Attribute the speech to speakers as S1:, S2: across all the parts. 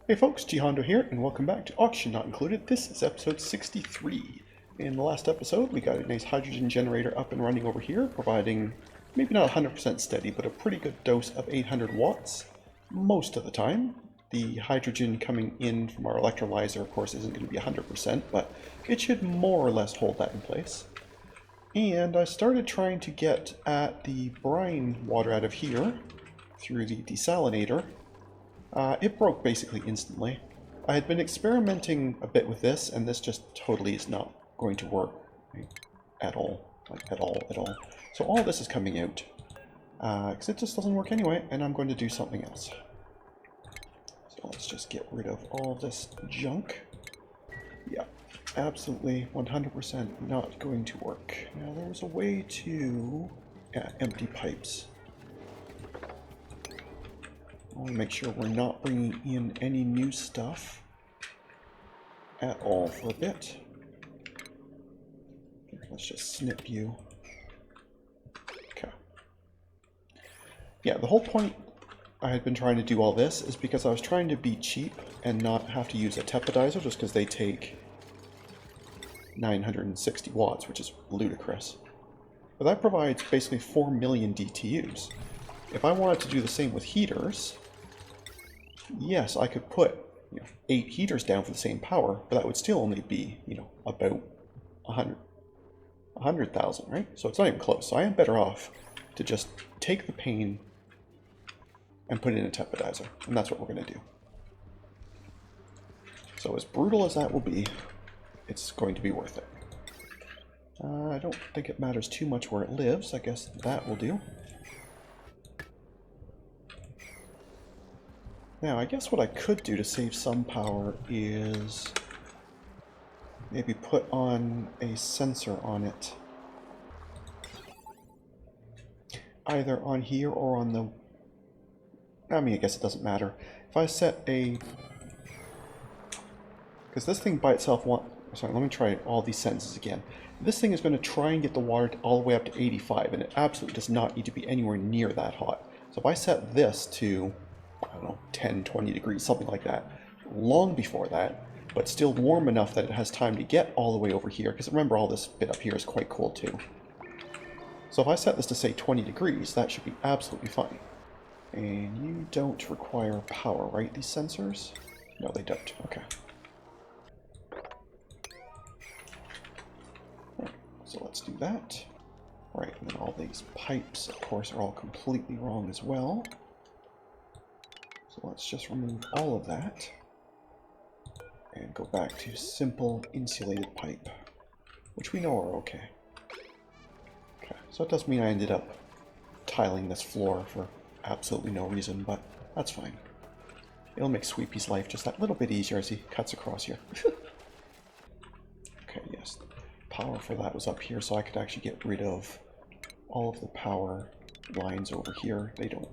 S1: Hey folks, GHondo here, and welcome back to Auction Not Included. This is episode 63. In the last episode, we got a nice hydrogen generator up and running over here, providing maybe not 100% steady, but a pretty good dose of 800 watts most of the time. The hydrogen coming in from our electrolyzer, of course, isn't going to be 100%, but it should more or less hold that in place. And I started trying to get at the brine water out of here through the desalinator. It broke basically instantly. I had been experimenting a bit with this, and this just totally is not going to work at all. Like, at all. So all this is coming out. Because it just doesn't work anyway, and I'm going to do something else. So let's just get rid of all this junk. Yeah, absolutely 100% not going to work. Now there's a way to... yeah, empty pipes. I want to make sure we're not bringing in any new stuff at all for a bit. Let's just snip you. Okay. Yeah, the whole point I had been trying to do all this is because I was trying to be cheap and not have to use a Tepedizer just because they take 960 watts, which is ludicrous. But that provides basically 4 million DTUs. If I wanted to do the same with heaters, yes, I could put 8 heaters down for the same power, but that would still only be, about 100,000, right? So it's not even close. So I am better off to just take the pain and put it in a Tepedizer, and that's what we're going to do. So as brutal as that will be, it's going to be worth it. I don't think it matters too much where it lives. I guess that will do. Now, I guess what I could do to save some power is maybe put on a sensor on it. Either on here or on the... I mean, I guess it doesn't matter. If I set a... because this thing by itself sorry, let me try all these sentences again. This thing is going to try and get the water all the way up to 85, and it absolutely does not need to be anywhere near that hot. So if I set this to... I don't know, 10, 20 degrees, something like that, long before that, but still warm enough that it has time to get all the way over here, because remember all this bit up here is quite cold too. So if I set this to say 20 degrees, that should be absolutely fine. And you don't require power, right, these sensors? No, they don't. Okay. Right, so let's do that. Right, and then all these pipes, of course, are all completely wrong as well. So let's just remove all of that and go back to simple insulated pipe, which we know are okay. Okay, so it does mean I ended up tiling this floor for absolutely no reason, but that's fine. It'll make Sweepy's life just that little bit easier as he cuts across here. Okay, yes, power for that was up here, so I could actually get rid of all of the power lines over here. They don't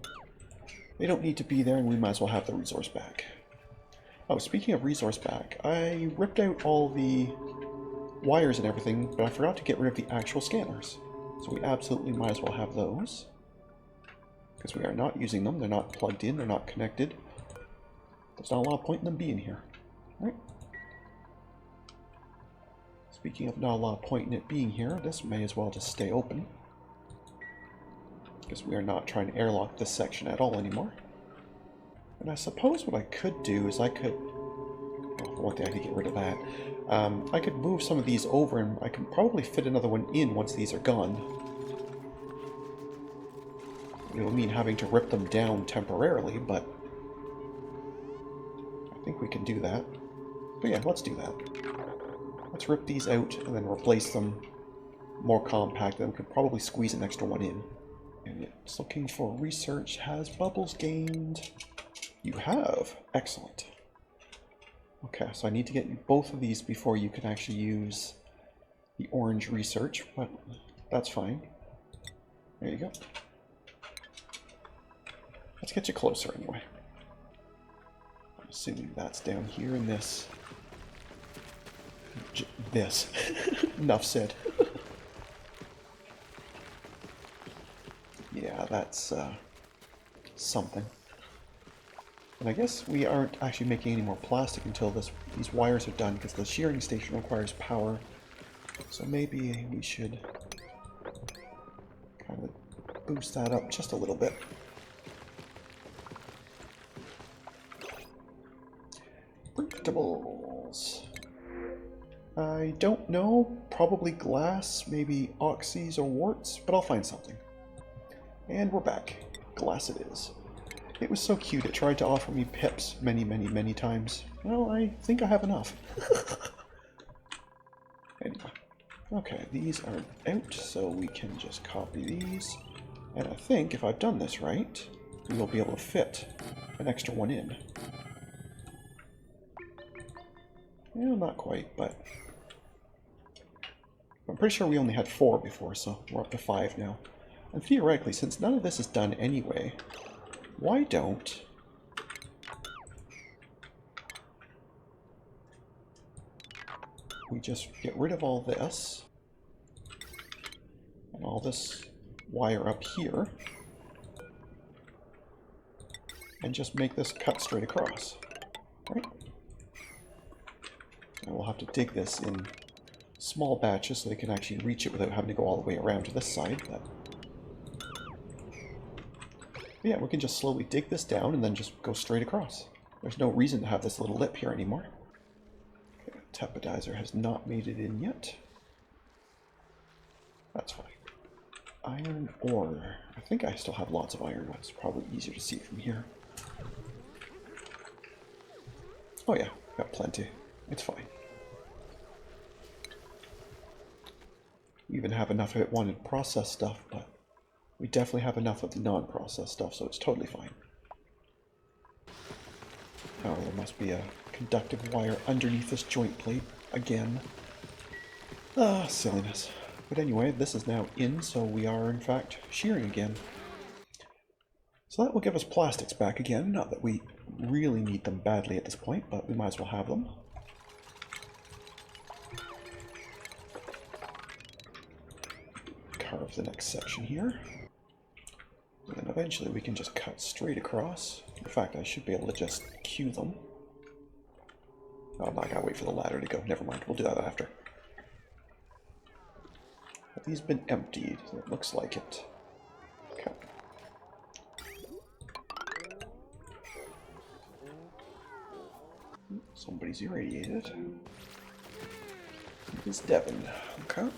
S1: need to be there, and we might as well have the resource back. Oh, speaking of resource back, I ripped out all the wires and everything, but I forgot to get rid of the actual scanners. So we absolutely might as well have those. Because we are not using them, they're not plugged in, they're not connected. There's not a lot of point in them being here. Right? Speaking of not a lot of point in it being here, this may as well just stay open. Because we are not trying to airlock this section at all anymore. And I suppose what I could do is I could... well, for one thing, I could get rid of that. I could move some of these over, and I can probably fit another one in once these are gone. It'll mean having to rip them down temporarily, but... I think we can do that. But yeah, let's do that. Let's rip these out, and then replace them more compact, then we could probably squeeze an extra one in. And it's looking for research. Has bubbles gained? You have. Excellent. Okay, so I need to get you both of these before you can actually use the orange research, but that's fine. There you go. Let's get you closer anyway. I'm assuming that's down here in this. This. Enough said. Yeah, that's something. And I guess we aren't actually making any more plastic until these wires are done, because the shearing station requires power. So maybe we should kind of boost that up just a little bit. Predictables. I don't know. Probably glass, maybe oxys or warts, but I'll find something. And we're back. Glass it is. It was so cute, it tried to offer me pips many times. Well, I think I have enough. Anyway. Okay, these are out, so we can just copy these. And I think if I've done this right, we will be able to fit an extra one in. Well, not quite, but I'm pretty sure we only had 4 before, so we're up to 5 now. And theoretically, since none of this is done anyway, why don't we just get rid of all this and all this wire up here and just make this cut straight across, right? And we'll have to dig this in small batches so they can actually reach it without having to go all the way around to this side. But yeah, we can just slowly dig this down and then just go straight across. There's no reason to have this little lip here anymore. Okay, Tepedizer has not made it in yet. That's fine. Iron ore. I think I still have lots of iron. It's probably easier to see from here. Oh yeah, got plenty. It's fine. We even have enough of it wanted processed stuff, but we definitely have enough of the non-processed stuff, so it's totally fine. Oh, there must be a conductive wire underneath this joint plate again. Ah, silliness. But anyway, this is now in, so we are in fact shearing again. So that will give us plastics back again. Not that we really need them badly at this point, but we might as well have them. Carve the next section here. And then eventually we can just cut straight across. In fact, I should be able to just cue them. Oh, I'm not gonna wait for the ladder to go. Never mind, we'll do that after. Have these been emptied? It looks like it. Okay. Somebody's irradiated. It's Devin. Okay.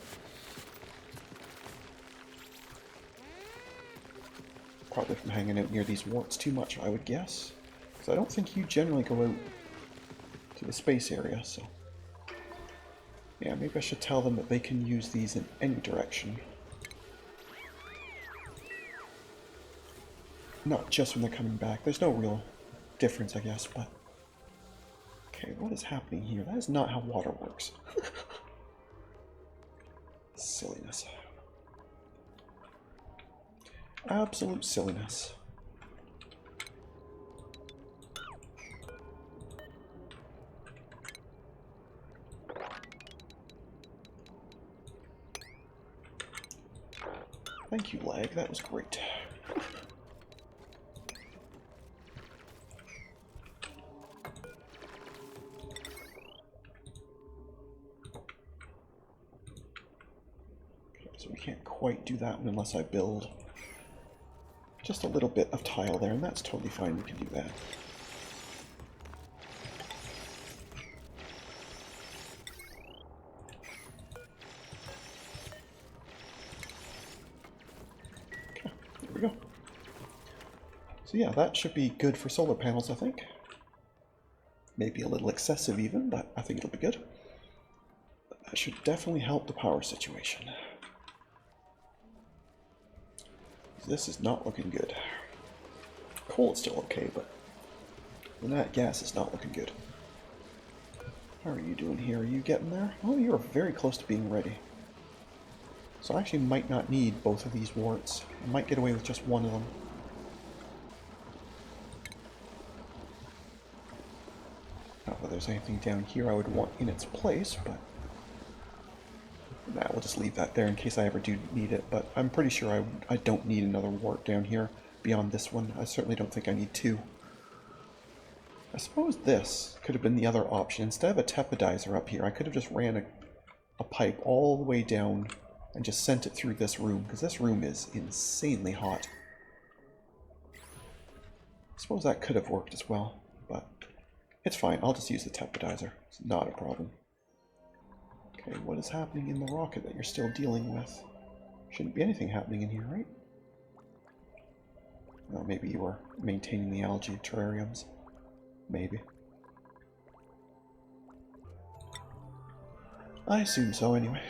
S1: Probably from hanging out near these warts too much, I would guess. Because I don't think you generally go out to the space area, so... yeah, maybe I should tell them that they can use these in any direction. Not just when they're coming back. There's no real difference, I guess, but... okay, what is happening here? That is not how water works. Silliness. Absolute silliness. Thank you, lag. That was great. Okay, so we can't quite do that one unless I build just a little bit of tile there, and that's totally fine. We can do that. Okay, there we go. So yeah, that should be good for solar panels, I think. Maybe a little excessive even, but I think it'll be good. That should definitely help the power situation. This is not looking good. Coal is still okay, but the nat gas is not looking good. How are you doing here? Are you getting there? Oh, you're very close to being ready. So I actually might not need both of these warts. I might get away with just one of them. Not that there's anything down here I would want in its place, but... nah, we'll just leave that there in case I ever do need it, but I'm pretty sure I don't need another wart down here beyond this one. I certainly don't think I need 2. I suppose this could have been the other option. Instead of a Tepedizer up here, I could have just ran a pipe all the way down and just sent it through this room, because this room is insanely hot. I suppose that could have worked as well, but it's fine. I'll just use the Tepedizer. It's not a problem. Okay, what is happening in the rocket that you're still dealing with? Shouldn't be anything happening in here, right? Well, maybe you were maintaining the algae terrariums. Maybe. I assume so, anyway.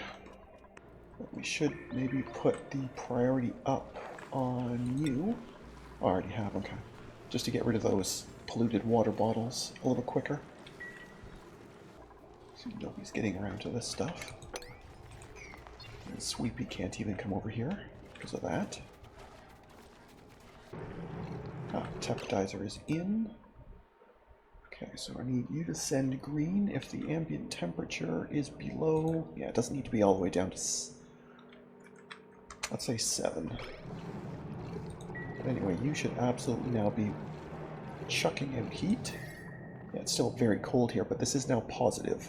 S1: But we should maybe put the priority up on you. Oh, I already have, okay. Just to get rid of those polluted water bottles a little quicker. So nobody's getting around to this stuff. And Sweepy can't even come over here because of that. Ah, Tepedizer is in. Okay, so I need you to send green if the ambient temperature is below... Yeah, it doesn't need to be all the way down to... let's say 7. But anyway, you should absolutely now be chucking out heat. Yeah, it's still very cold here, but this is now positive.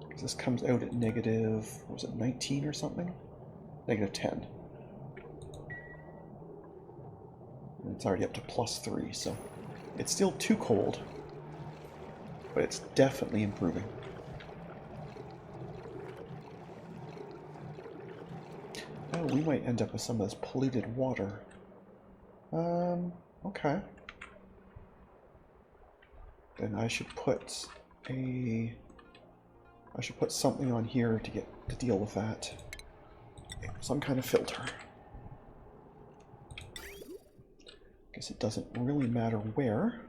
S1: Because this comes out at negative... what was it, 19 or something? Negative 10. And it's already up to +3, so... it's still too cold, but it's definitely improving. Oh, we might end up with some of this polluted water. Okay. Then I should put something on here to deal with that. Some kind of filter. Guess it doesn't really matter where.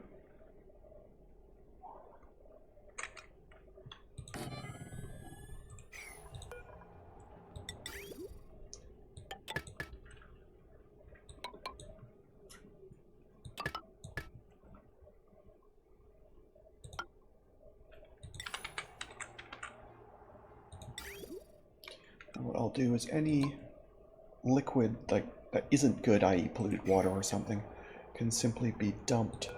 S1: And what I'll do is any liquid that isn't good, i.e. polluted water or something, can simply be dumped.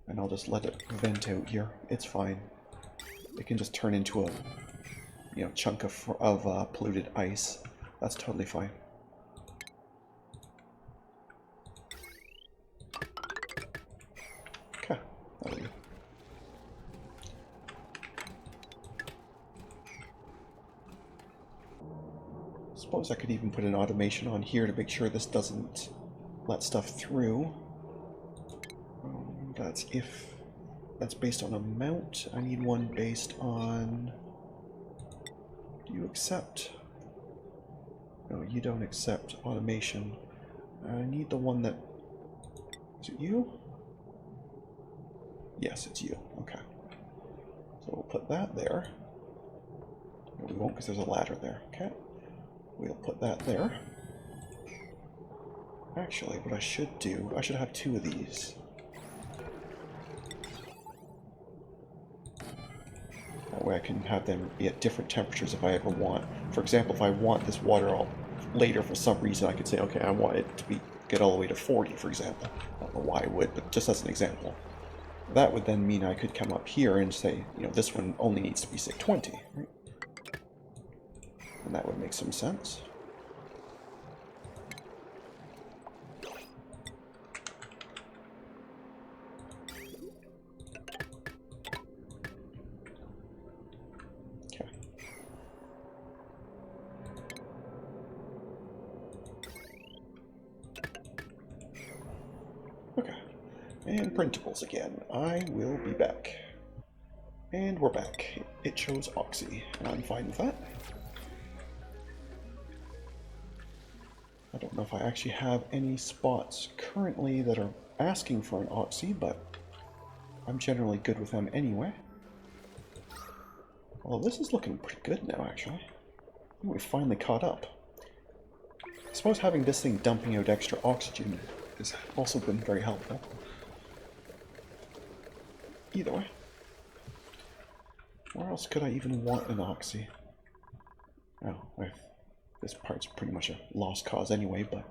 S1: And I'll just let it vent out here. It's fine. It can just turn into a, chunk of polluted ice. That's totally fine. Okay, that'll do. Suppose I could even put an automation on here to make sure this doesn't let stuff through. That's based on amount. I need one based on... do you accept? No, you don't accept automation. I need the one that... is it you? Yes, it's you. Okay. So we'll put that there. No, we won't because there's a ladder there. Okay. We'll put that there. Actually, what I should do, I should have 2 of these. That way I can have them be at different temperatures if I ever want. For example, if I want this water all later for some reason, I could say, okay, I want it to get all the way to 40, for example. I don't know why I would, but just as an example. That would then mean I could come up here and say, this one only needs to be, say, 20, right? And that would make some sense. Okay. Okay. And printables again. I will be back. And we're back. It shows Oxy, and I'm fine with that. I don't know if I actually have any spots currently that are asking for an Oxy, but I'm generally good with them anyway. Well, this is looking pretty good now, actually. I think we finally caught up. I suppose having this thing dumping out extra oxygen has also been very helpful. Either way. Where else could I even want an Oxy? Oh, this part's pretty much a lost cause anyway, but...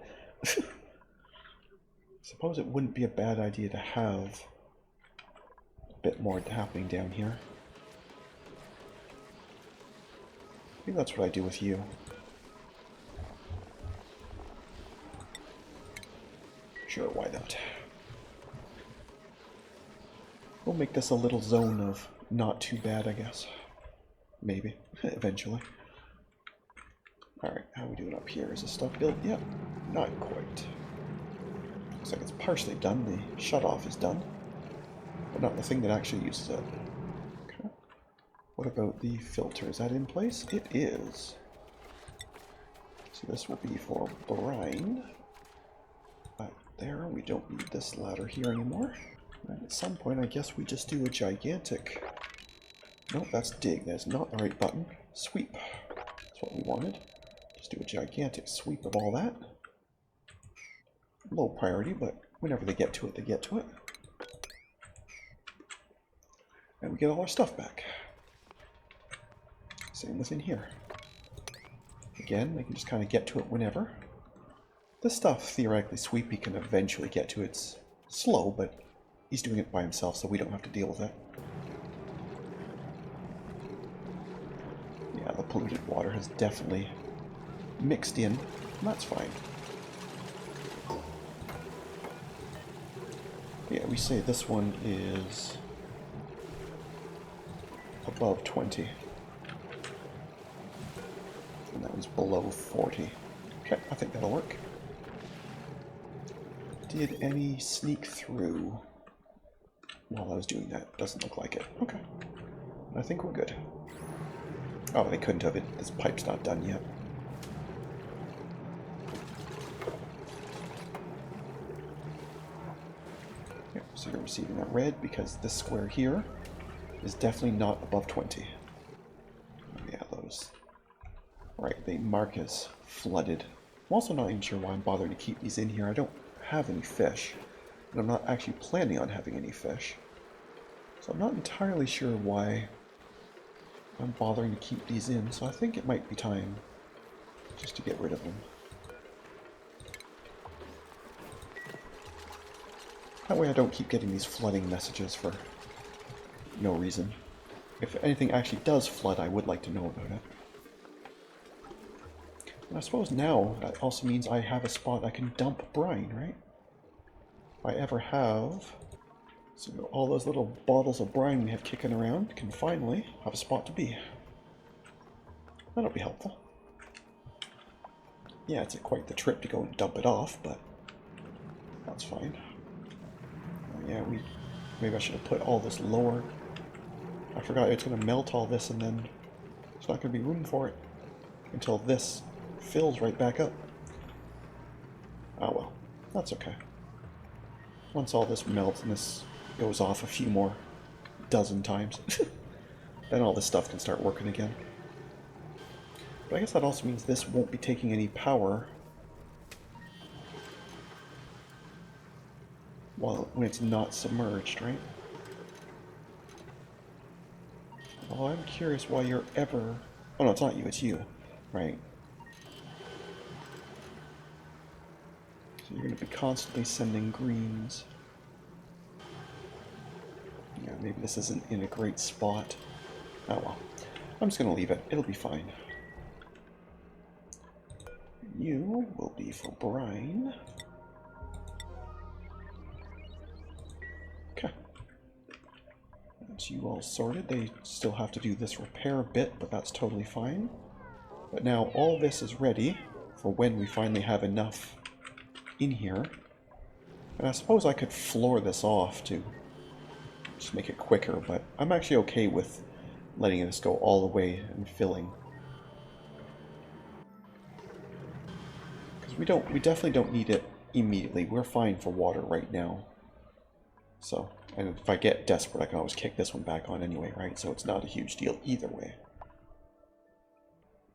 S1: Suppose it wouldn't be a bad idea to have a bit more happening down here. Maybe that's what I do with you. Sure, why not? We'll make this a little zone of not too bad, I guess. Maybe. Eventually. Alright, how are we doing up here? Is this stuff built? Yep. Not quite. Looks like it's partially done. The shut-off is done. But not the thing that actually uses it. Okay. What about the filter? Is that in place? It is. So this will be for brine. Back there. We don't need this ladder here anymore. And at some point, I guess we just do a gigantic... Nope, that's dig. That's not the right button. Sweep. That's what we wanted. Just do a gigantic sweep of all that. Low priority, but whenever they get to it, they get to it. And we get all our stuff back. Same within here. Again, they can just kind of get to it whenever. This stuff, theoretically, Sweepy can eventually get to. It's slow, but he's doing it by himself, so we don't have to deal with it. Yeah, the polluted water has definitely mixed in, and that's fine. Yeah, we say this one is above 20. And that was below 40. Okay, I think that'll work. Did any sneak through while I was doing that? Doesn't look like it. Okay. I think we're good. Oh, they couldn't have it. This pipe's not done yet. Yep, so you're receiving that red because this square here is definitely not above 20. Yeah, those. Right, they mark as flooded. I'm also not even sure why I'm bothering to keep these in here. I don't have any fish. And I'm not actually planning on having any fish. So I'm not entirely sure why I'm bothering to keep these in. So I think it might be time just to get rid of them. That way I don't keep getting these flooding messages for no reason. If anything actually does flood, I would like to know about it. And I suppose now that also means I have a spot I can dump brine, right? If I ever have... So all those little bottles of brine we have kicking around can finally have a spot to be. That'll be helpful. Yeah, it's quite the trip to go and dump it off, but that's fine. Oh, yeah, maybe I should have put all this lower. I forgot it's going to melt all this and then there's not going to be room for it until this fills right back up. Oh well, that's okay. Once all this melts and this goes off a few more dozen times, then all this stuff can start working again. But I guess that also means this won't be taking any power when it's not submerged, right? Well, I'm curious why you're ever... Oh no, it's not you, it's you, right? So you're going to be constantly sending greens. Yeah, maybe this isn't in a great spot. Oh well. I'm just going to leave it. It'll be fine. You will be for brine. Okay. That's you all sorted. They still have to do this repair bit, but that's totally fine. But now all this is ready for when we finally have enough in here. And I suppose I could floor this off to just make it quicker, but I'm actually okay with letting this go all the way and filling. Because we definitely don't need it immediately. We're fine for water right now. So, and if I get desperate, I can always kick this one back on anyway, right? So it's not a huge deal either way.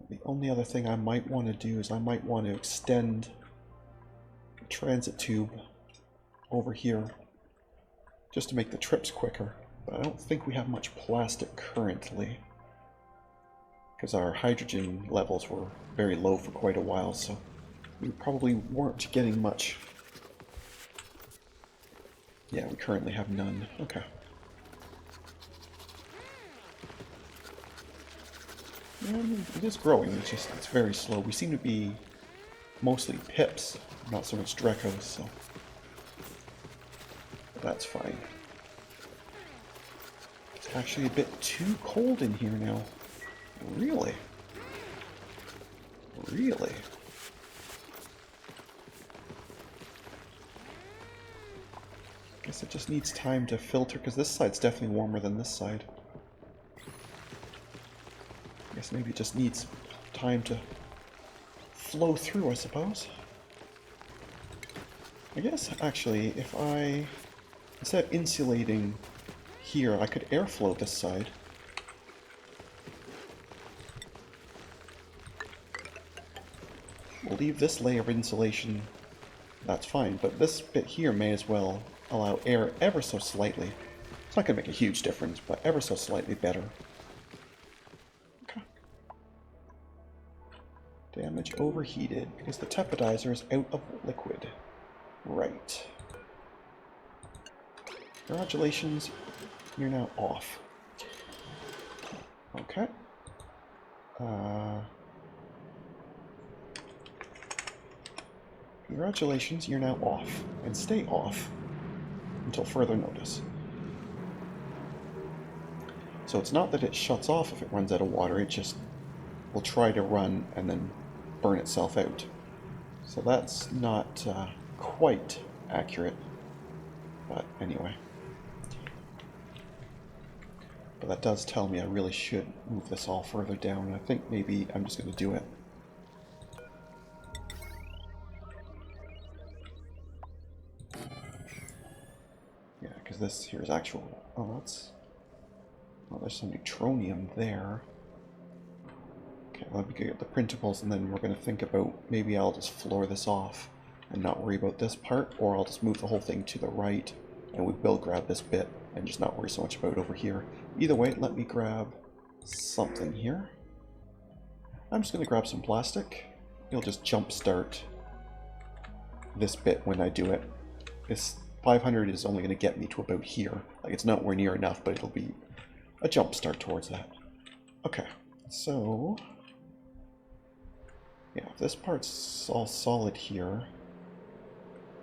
S1: The only other thing I might want to do is I might want to extend the transit tube over here just to make the trips quicker. But I don't think we have much plastic currently because our hydrogen levels were very low for quite a while, so we probably weren't getting much Yeah, we currently have none. Okay. Yeah, I mean, it is growing, it's just, it's very slow. We seem to be mostly pips, not so much Drecos, so that's fine. It's actually a bit too cold in here now. Really? Really? Guess it just needs time to filter, because this side's definitely warmer than this side. Guess maybe it just needs time to flow through, I suppose. I guess, actually, if I, instead of insulating here, I could airflow this side. We'll leave this layer of insulation, that's fine, but this bit here may as well allow air ever so slightly. It's not going to make a huge difference, but ever so slightly better. Okay. Damage overheated, because the Tepedizer is out of liquid. Right. Congratulations, you're now off. Okay. Congratulations, you're now off. And stay off until further notice. So it's not that it shuts off if it runs out of water, it just will try to run and then burn itself out. So that's not quite accurate, but anyway. But that does tell me I really should move this all further down. I think maybe I'm just going to do it. Yeah, because this here is actual... Oh, that's... Oh, there's some Neutronium there. Okay, let me get the printables, and then we're going to think about maybe I'll just floor this off and not worry about this part, or I'll just move the whole thing to the right, and we will grab this bit and just not worry so much about it over here. Either way, let me grab something here. I'm just going to grab some plastic. It'll just jumpstart this bit when I do it. This 500 is only going to get me to about here. Like, it's nowhere near enough, but it'll be a jump start towards that. Okay, so yeah, if this part's all solid here,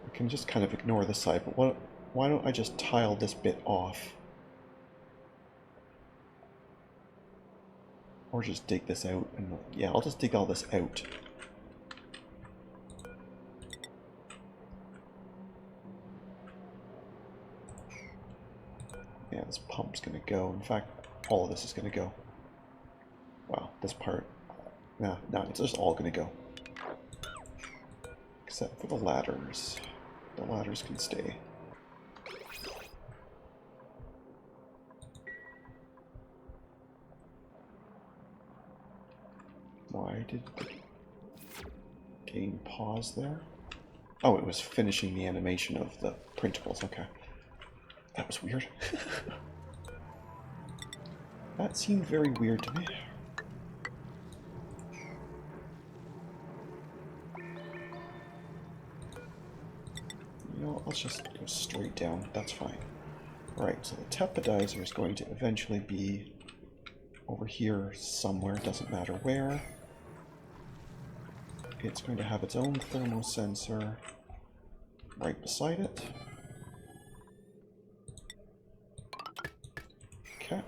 S1: I can just kind of ignore this side, but why don't I just tile this bit off? Or just dig this out, and yeah, I'll just dig all this out. Yeah, this pump's gonna go. In fact, all of this is gonna go. Wow, this part, no, it's just all gonna go. Except for the ladders. The ladders can stay. Why did the game pause there? Oh, it was finishing the animation of the printables, okay. That was weird. That seemed very weird to me. You know, let's just go straight down. That's fine. Right, so the Tepedizer is going to eventually be over here somewhere. Doesn't matter where. It's going to have its own thermosensor right beside it. Okay.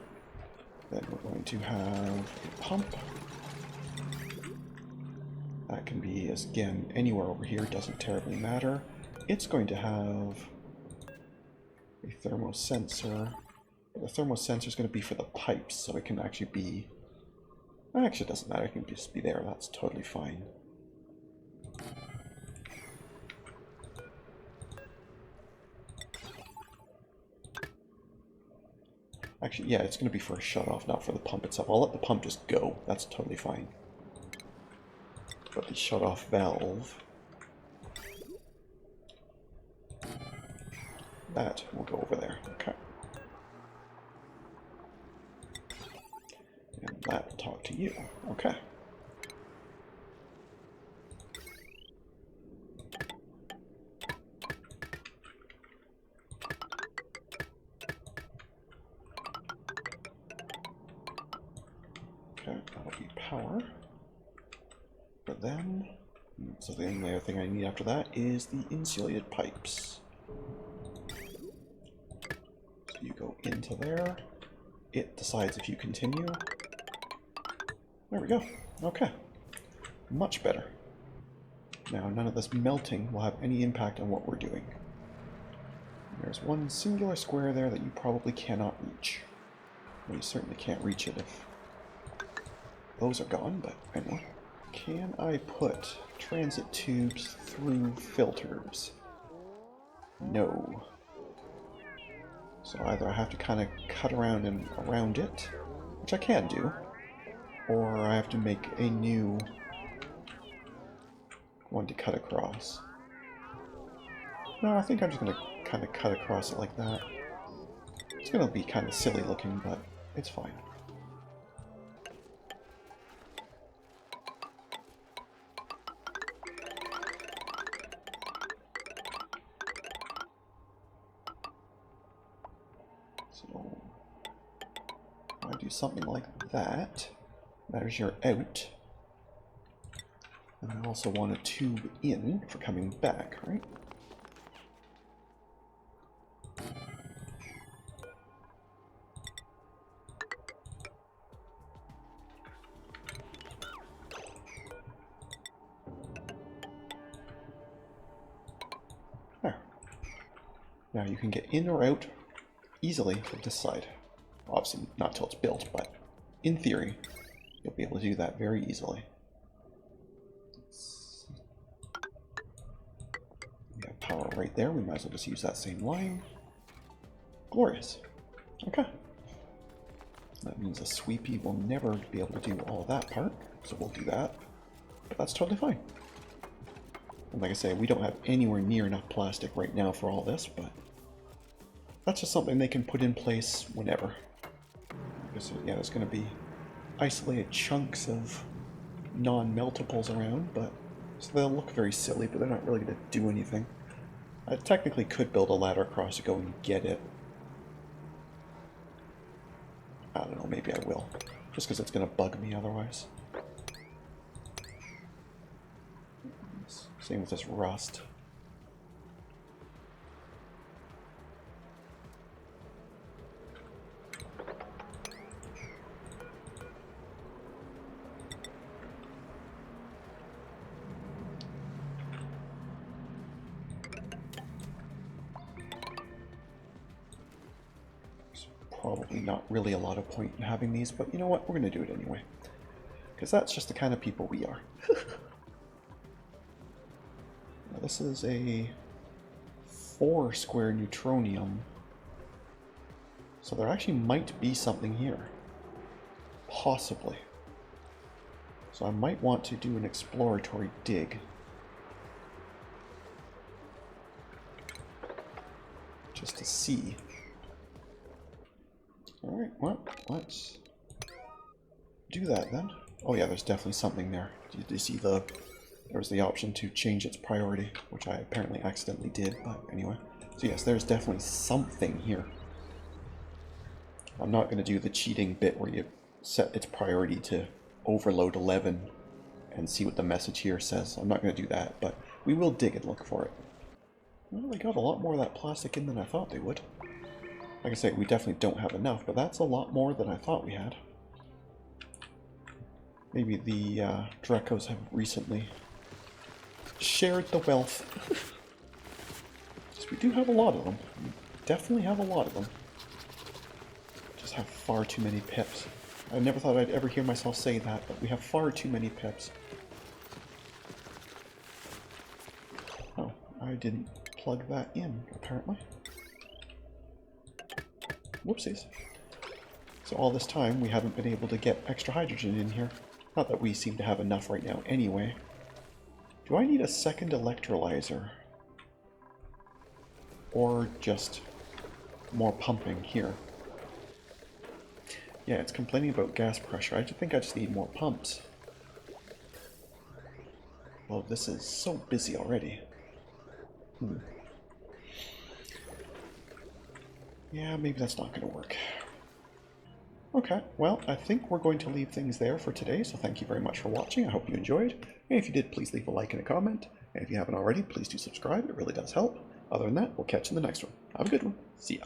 S1: Then we're going to have a pump. That can be, again, anywhere over here, doesn't terribly matter. It's going to have a thermosensor. The thermosensor is going to be for the pipes, so it can actually be... Actually, it doesn't matter, it can just be there, that's totally fine. Actually, yeah, it's going to be for a shut-off, not for the pump itself. I'll let the pump just go, that's totally fine. But the shut-off valve... that will go over there, okay. And that will talk to you, okay. Okay, that'll be power. But then, so the only other thing I need after that is the insulated pipes. So you go into there. It decides if you continue. There we go. Okay. Much better. Now, none of this melting will have any impact on what we're doing. There's one singular square there that you probably cannot reach. Well, you certainly can't reach it if those are gone, but anyway. Can I put transit tubes through filters? No. So either I have to kind of cut around and around it, which I can do, or I have to make a new one to cut across. No, I think I'm just going to kind of cut across it like that. It's going to be kind of silly looking, but it's fine. So, I do something like that. There's your out. And I also want a tube in for coming back, right? There. Now you can get in or out easily from this side. Obviously not till it's built, but in theory, you'll be able to do that very easily. We have power right there. We might as well just use that same line. Glorious. Okay. That means a sweepy will never be able to do all that part, so we'll do that. But that's totally fine. And like I say, we don't have anywhere near enough plastic right now for all this, but that's just something they can put in place whenever. Because, yeah, there's going to be isolated chunks of non-meltables around, but so they'll look very silly, but they're not really going to do anything. I technically could build a ladder across to go and get it. I don't know, maybe I will. Just because it's going to bug me otherwise. Same with this rust. Probably not really a lot of point in having these, but you know what? We're going to do it anyway. Because that's just the kind of people we are. Now, this is a 4 square Neutronium. So there actually might be something here. Possibly. So I might want to do an exploratory dig. Just to see. Alright, well, let's do that then. Oh yeah, there's definitely something there. Did you see there's the option to change its priority, which I apparently accidentally did, but anyway. So yes, there's definitely something here. I'm not going to do the cheating bit where you set its priority to overload 11 and see what the message here says. I'm not going to do that, but we will dig and look for it. Well, they got a lot more of that plastic in than I thought they would. Like I say, we definitely don't have enough, but that's a lot more than I thought we had. Maybe the Drecos have recently shared the wealth. Because we do have a lot of them. We definitely have a lot of them. Just have far too many pips. I never thought I'd ever hear myself say that, but we have far too many pips. Oh, I didn't plug that in, apparently. Whoopsies. So all this time we haven't been able to get extra hydrogen in here. Not that we seem to have enough right now anyway. Do I need a second electrolyzer? Or just more pumping here? Yeah, it's complaining about gas pressure. I think I just need more pumps. Well, this is so busy already. Yeah, maybe that's not going to work. Okay, well, I think we're going to leave things there for today, so thank you very much for watching. I hope you enjoyed. And if you did, please leave a like and a comment. And if you haven't already, please do subscribe. It really does help. Other than that, we'll catch you in the next one. Have a good one. See ya.